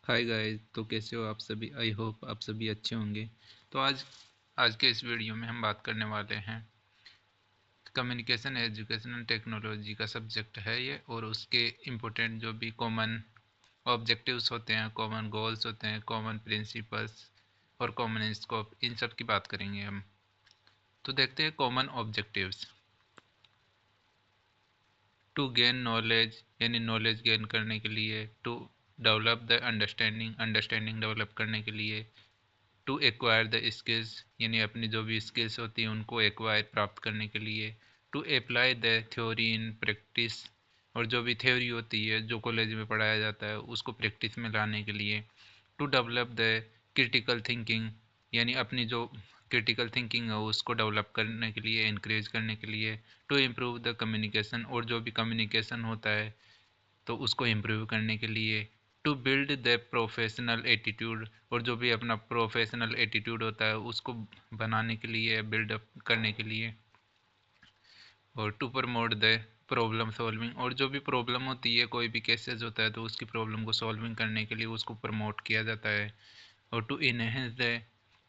Hi guys, तो कैसे हो आप सभी। आई होप आप सभी अच्छे होंगे। तो आज के इस वीडियो में हम बात करने वाले हैं कम्युनिकेशन एजुकेशन एंड टेक्नोलॉजी का सब्जेक्ट है ये, और उसके इम्पोर्टेंट जो भी कॉमन ऑब्जेक्टिव्स होते हैं, कॉमन गोल्स होते हैं, कॉमन प्रिंसिपल्स और कॉमन स्कोप, इन सब की बात करेंगे हम। तो देखते हैं common objectives. To gain knowledge यानी नॉलेज गेन करने के लिए, to develop the understanding understanding develop करने के लिए, टू एक्वायर द स्किल्स यानी अपनी जो भी स्किल्स होती हैं उनको एक्वायर प्राप्त करने के लिए, to apply the theory in practice और जो भी थ्योरी होती है जो कॉलेज में पढ़ाया जाता है उसको प्रैक्टिस में लाने के लिए, to develop the critical thinking यानी अपनी जो क्रिटिकल थिंकिंग है उसको डेवलप करने के लिए, इनक्रेज करने के लिए, टू इम्प्रूव द कम्युनिकेशन और जो भी कम्युनिकेशन होता है तो उसको इम्प्रूव करने के लिए, to build the professional attitude और जो भी अपना प्रोफेशनल एटीट्यूड होता है उसको बनाने के लिए, बिल्डअप करने के लिए, और to promote the problem solving और जो भी प्रॉब्लम होती है, कोई भी केसेस होता है तो उसकी प्रॉब्लम को सॉल्विंग करने के लिए उसको प्रमोट किया जाता है, और टू इनहेंस द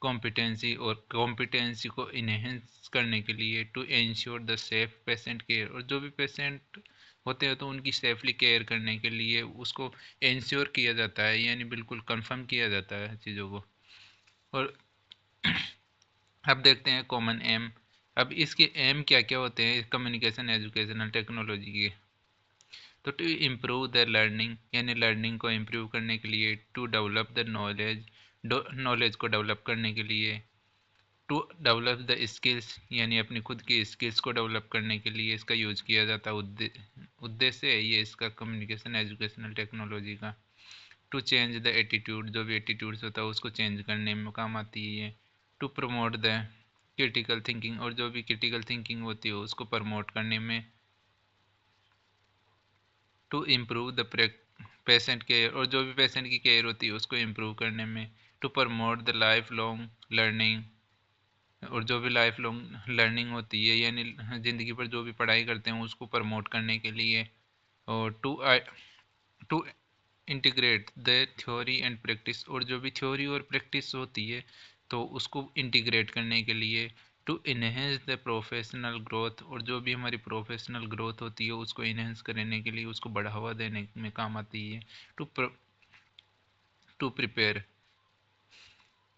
कॉम्पिटेंसी और कॉम्पिटेंसी को इनहेंस करने के लिए, to ensure the safe patient care और जो भी पेशेंट होते हैं तो उनकी सेफली केयर करने के लिए उसको इंश्योर किया जाता है, यानी बिल्कुल कंफर्म किया जाता है चीज़ों को। और अब देखते हैं कॉमन एम। अब इसके एम क्या क्या होते हैं कम्युनिकेशन एजुकेशनल टेक्नोलॉजी के। तो टू इम्प्रूव द लर्निंग यानी लर्निंग को इम्प्रूव करने के लिए, to develop the knowledge knowledge को डेवलप करने के लिए, टू डेवलप द स्किल्स यानी अपनी खुद की स्किल्स को डेवलप करने के लिए इसका यूज किया जाता है। उद्देश्य है ये इसका कम्युनिकेशन एजुकेशनल टेक्नोलॉजी का। टू चेंज द एटीट्यूड जो भी एटीट्यूड्स होता है उसको चेंज करने में काम आती है ये। To promote the critical thinking और जो भी क्रिटिकल थिंकिंग होती है उसको प्रमोट करने में। To improve the patient care और जो भी पेशेंट की केयर होती है उसको इम्प्रूव करने में। To promote the life long learning और जो भी लाइफ लॉन्ग लर्निंग होती है यानी ज़िंदगी पर जो भी पढ़ाई करते हैं उसको प्रमोट करने के लिए। और to integrate the theory and practice और जो भी थ्योरी और प्रैक्टिस होती है तो उसको इंटीग्रेट करने के लिए। To enhance the professional growth और जो भी हमारी प्रोफेशनल ग्रोथ होती है उसको इन्हेंस करने के लिए, उसको बढ़ावा देने में काम आती है। To to prepare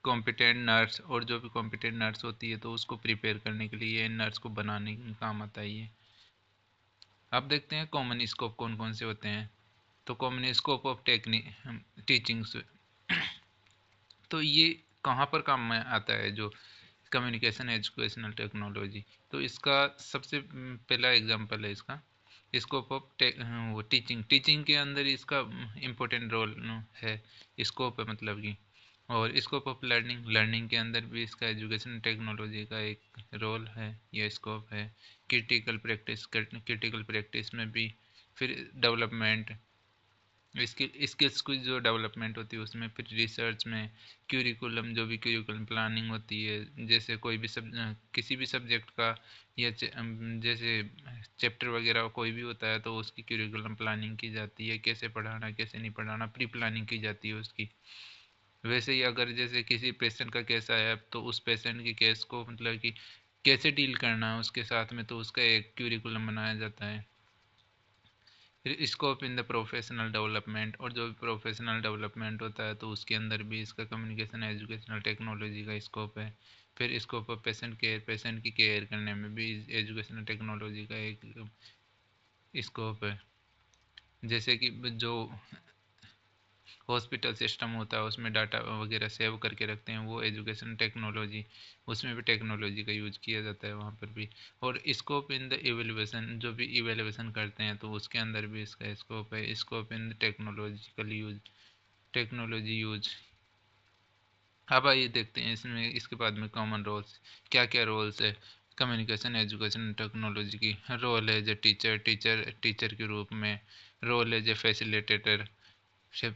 competent nurse और जो भी कॉम्पिटेंट नर्स होती है तो उसको प्रिपेयर करने के लिए, नर्स को बनाने में काम आता है ये। अब देखते हैं कॉमन स्कोप कौन कौन से होते हैं। तो common scope of technique teachings, तो ये कहाँ पर काम में आता है जो कम्युनिकेशन एजुकेशनल टेक्नोलॉजी। तो इसका सबसे पहला एग्जांपल है इसका स्कोप ऑफ वो टीचिंग के अंदर इसका इम्पोर्टेंट रोल है, स्कोप है मतलब कि। और स्कोप ऑफ लर्निंग लर्निंग के अंदर भी इसका एजुकेशन टेक्नोलॉजी का एक रोल है या स्कोप है। क्रिटिकल प्रैक्टिस में भी, फिर डेवलपमेंट स्किल्स की जो डेवलपमेंट होती है उसमें, फिर रिसर्च में, क्यूरिकुलम जो भी क्यूरिकुलम प्लानिंग होती है, जैसे कोई भी किसी भी सब्जेक्ट का या जैसे चैप्टर वगैरह कोई भी होता है तो उसकी क्यूरिकुलम प्लानिंग की जाती है, कैसे पढ़ाना कैसे नहीं पढ़ाना प्री प्लानिंग की जाती है उसकी। वैसे ही अगर जैसे किसी पेशेंट का केस आया तो उस पेशेंट के केस को मतलब कि कैसे डील करना है उसके साथ में, तो उसका एक क्यूरिकुलम बनाया जाता है। फिर scope in the professional development और जो भी प्रोफेशनल डेवलपमेंट होता है तो उसके अंदर भी इसका कम्युनिकेशन एजुकेशनल टेक्नोलॉजी का स्कोप है। फिर scope of patient care patient की केयर करने में भी एजुकेशनल टेक्नोलॉजी का एक स्कोप है। जैसे कि जो हॉस्पिटल सिस्टम होता है उसमें डाटा वगैरह सेव करके रखते हैं, वो एजुकेशन टेक्नोलॉजी, उसमें भी टेक्नोलॉजी का यूज किया जाता है वहाँ पर भी। और स्कोप इन द इवेल्युएशन जो भी इवेल्युएशन करते हैं तो उसके अंदर भी इसका स्कोप है। Scope in the technological use technology use. अब आइए देखते हैं इसमें इसके बाद में कॉमन रोल्स क्या क्या रोल्स है कम्युनिकेशन एजुकेशन टेक्नोलॉजी की। रोल है जो टीचर के रूप में, रोल है जो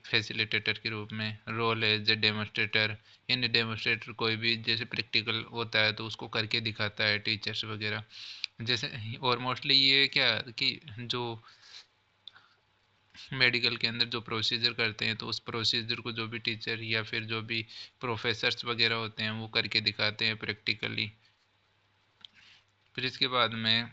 फैसिलिटेटर के रूप में, रोल एज ए डेमोस्ट्रेटर यानी डेमोस्ट्रेटर कोई भी जैसे प्रैक्टिकल होता है तो उसको करके दिखाता है टीचर्स वगैरह जैसे। और मोस्टली ये क्या कि जो मेडिकल के अंदर जो प्रोसीजर करते हैं तो उस प्रोसीजर को जो भी टीचर या फिर जो भी प्रोफेसर्स वगैरह होते हैं वो करके दिखाते हैं प्रैक्टिकली। फिर इसके बाद में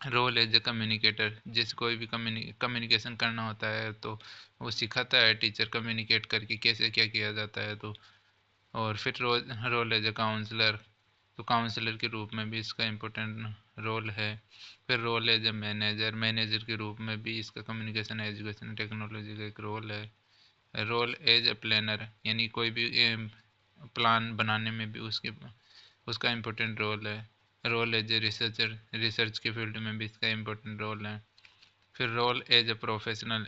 रोल एज ए कम्युनिकेटर, जिस कोई भी कम्युनिकेशन करना होता है तो वो सिखाता है टीचर कम्युनिकेट करके कैसे क्या किया जाता है। तो और फिर रोल एज ए काउंसलर, तो काउंसलर के रूप में भी इसका इम्पोर्टेंट रोल है। फिर role as a manager, manager के रूप में भी इसका कम्युनिकेशन एजुकेशन टेक्नोलॉजी का एक role role. As as a planner, यानी कोई भी प्लान बनाने में भी उसका important role role. As as ए रिसर्चर, रिसर्च के फील्ड में भी इसका इम्पोर्टेंट रोल है। फिर रोल एज ए प्रोफेशनल,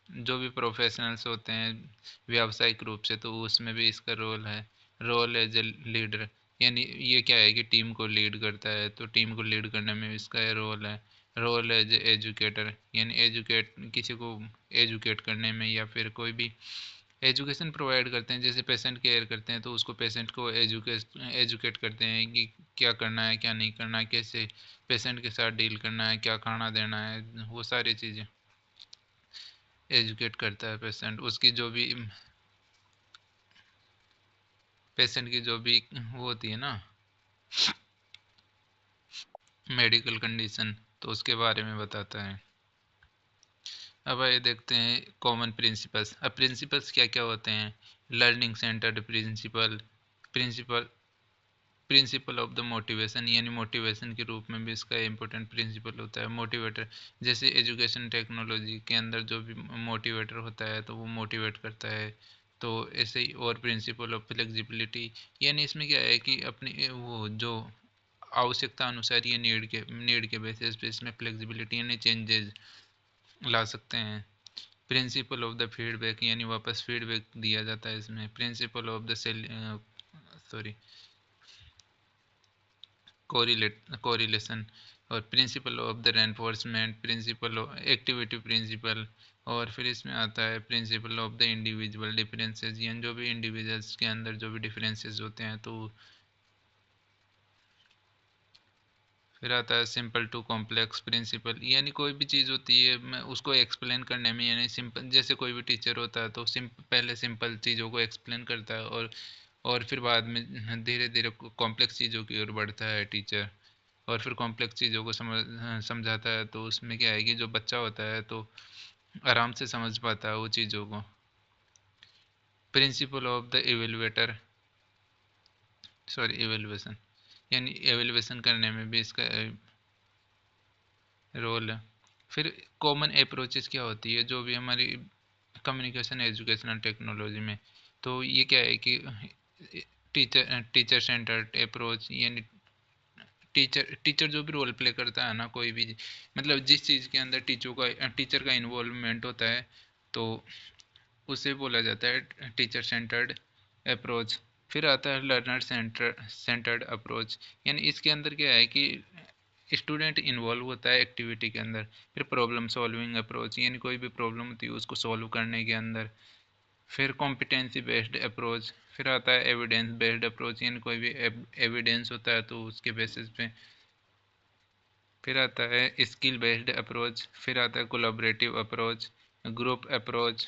जो भी प्रोफेशनल्स होते हैं व्यावसायिक रूप से तो उसमें भी इसका role role. As as a leader, यानी ये क्या है कि टीम को लीड करता है, तो टीम को लीड करने में इसका role role. As as a educator, यानी किसी को एजुकेट करने में या फिर कोई भी एजुकेशन प्रोवाइड करते हैं, जैसे पेशेंट केयर करते हैं तो उसको पेशेंट को एजुकेट करते हैं कि क्या करना है क्या नहीं करना है, कैसे पेशेंट के साथ डील करना है, क्या खाना देना है, वो सारी चीज़ें एजुकेट करता है पेशेंट। उसकी जो भी पेशेंट की जो भी वो होती है ना मेडिकल कंडीशन, तो उसके बारे में बताता है। अब आइए देखते हैं कॉमन प्रिंसिपल्स। अब प्रिंसिपल्स क्या क्या होते हैं? Learning centred principle, principle principle of the motivation, यानी मोटिवेशन के रूप में भी इसका इंपॉर्टेंट प्रिंसिपल होता है। मोटिवेटर, जैसे एजुकेशन टेक्नोलॉजी के अंदर जो भी मोटिवेटर होता है तो वो मोटिवेट करता है, तो ऐसे ही। और प्रिंसिपल ऑफ फ्लेक्सिबिलिटी, यानी इसमें क्या है कि अपनी वो जो आवश्यकता अनुसार ये नीड के बेसिस पे इसमें फ्लेक्सिबिलिटी यानी चेंजेस ला सकते हैं। प्रिंसिपल ऑफ द फीडबैक, यानी वापस फीडबैक दिया जाता है इसमें। Principle of the sorry correlation, और principle of the reinforcement, principle of activity principle. और फिर इसमें आता है principle of the individual differences, यानी जो भी इंडिविजुअल्स के अंदर जो भी डिफरेंसेस होते हैं तो। फिर आता है सिंपल टू कॉम्प्लेक्स प्रिंसिपल, यानी कोई भी चीज़ होती है मैं उसको एक्सप्लेन करने में, यानी सिंपल, जैसे कोई भी टीचर होता है तो पहले सिंपल चीज़ों को एक्सप्लेन करता है और फिर बाद में धीरे धीरे कॉम्प्लेक्स चीज़ों की ओर बढ़ता है टीचर, और फिर कॉम्प्लेक्स चीज़ों को समझाता है। तो उसमें क्या है कि जो बच्चा होता है तो आराम से समझ पाता है वो चीज़ों को। Principle of the evaluator, sorry evaluation, यानी एवेलुएशन करने में भी इसका रोल है। फिर कॉमन अप्रोचेस क्या होती है जो भी हमारी कम्युनिकेशन एजुकेशनल टेक्नोलॉजी में, तो ये क्या है कि टीचर सेंटर्ड अप्रोच, यानी टीचर जो भी रोल प्ले करता है ना, कोई भी मतलब जिस चीज़ के अंदर टीचर का इन्वॉल्वमेंट होता है तो उसे बोला जाता है टीचर सेंटर्ड अप्रोच। फिर आता है लर्नर सेंटर्ड अप्रोच, यानी इसके अंदर क्या है कि स्टूडेंट इन्वॉल्व होता है एक्टिविटी के अंदर। फिर प्रॉब्लम सॉल्विंग अप्रोच, यानी कोई भी प्रॉब्लम होती है उसको सॉल्व करने के अंदर। फिर कॉम्पिटेंसी बेस्ड अप्रोच, फिर आता है एविडेंस बेस्ड अप्रोच, यानी कोई भी एविडेंस होता है तो उसके बेसिस पे। फिर आता है स्किल बेस्ड अप्रोच, फिर आता है collaborative approach, group approach.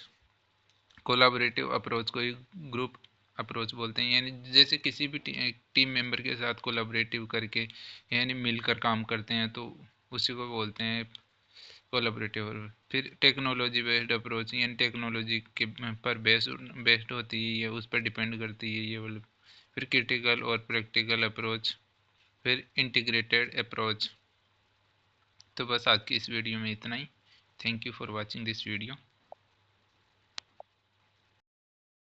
Collaborative approach को ही ग्रुप अप्रोच बोलते हैं, यानी जैसे किसी भी टीम मेंबर के साथ कोलाबरेटिव करके यानी मिलकर काम करते हैं तो उसी को बोलते हैं कोलाबरेटिव। फिर टेक्नोलॉजी बेस्ड अप्रोच, यानी टेक्नोलॉजी के पर बेस्ड होती है, ये उस पर डिपेंड करती है ये वाली। फिर क्रिटिकल और प्रैक्टिकल अप्रोच, फिर इंटीग्रेटेड अप्रोच। तो बस आज की इस वीडियो में इतना ही। Thank you for watching this video.